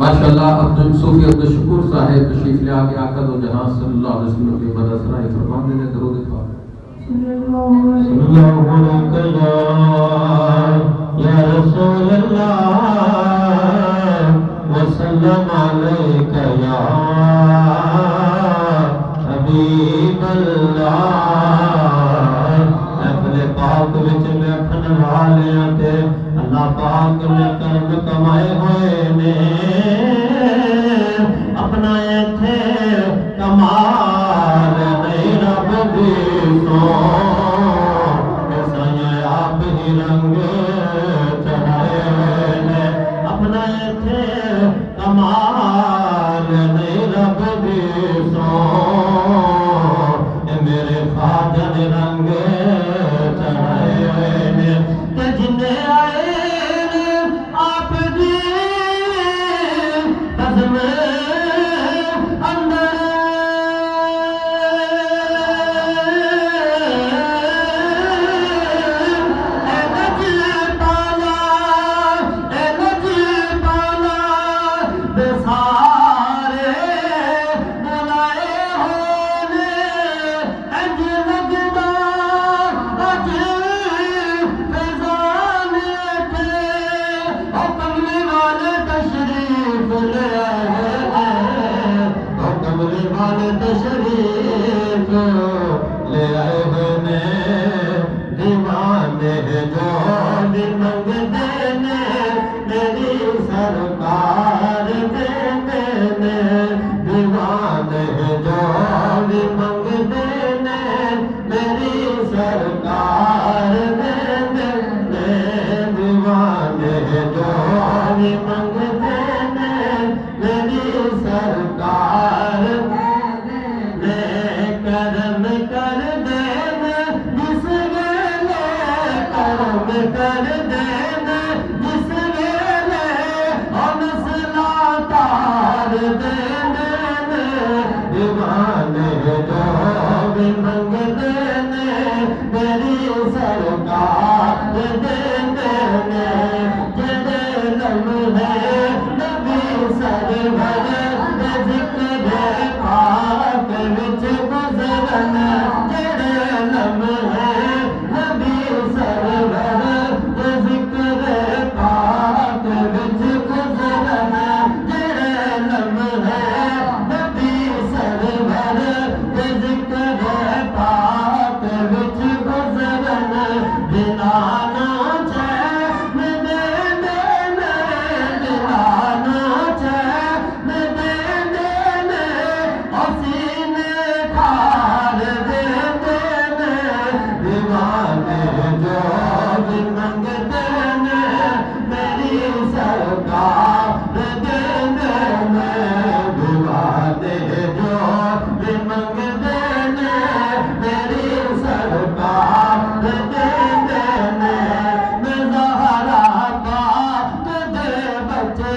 माशाअल्लाह अब्दुल सूफी अब्दुल शुकुर साहब तशरीफ ले आके आका दो जहां सल्लल्लाहु अलैहि वसल्लम के बदसरा फरमाते ने दरूद पाक सल्लल्लाहु अलैहि या रसूल अल्लाह व सल्लम अलैका या हबीब अल्लाह। अपने पाक विच बैठन वालियां ते अल्लाह पाक ने कर्म कमाए हुए ने अपना इथे कमाल नहीं रब दी सो आप ही रंग चढ़ाए हुए ने अपना इथे कमाल नहीं रब दी सो मेरे ख्वाजा ने रंग चढ़ाए हुए ने ते जिन्हें आए आप दी तशरीफ ले आए हुए ने दीवाने जो दिन मंगते ने मेरी सरकार देते ने दीवाने जो दिन मंगते ने मेरी सरकार देते ने दीवाने जो दिन मंगते ने मेरी सरकार करम कर देना जिस वेले करम कर देना जिस वेले हौसला तार देना दीवाने जो भी मंग देने मेरी सरकार देने जेड़े लम्हे नबी सरवर जिक्र पाक विच गुजरन जेड़े लम्हे नबी सरवर जिक्र पाक विच गुजरन जेड़े लम्हे नबी सरवर जिक्र पाक विच गुजरन दिलाना चैन दे देने दिलाना चैन दे देने हसीने ठार दे देने दीवाने जो भी मंगते ने मेरी सरकार दे देने दीवाने जो भी मंगते ने मेरी सरकार दे देने मैं ज़हरा पाक दे बच्चे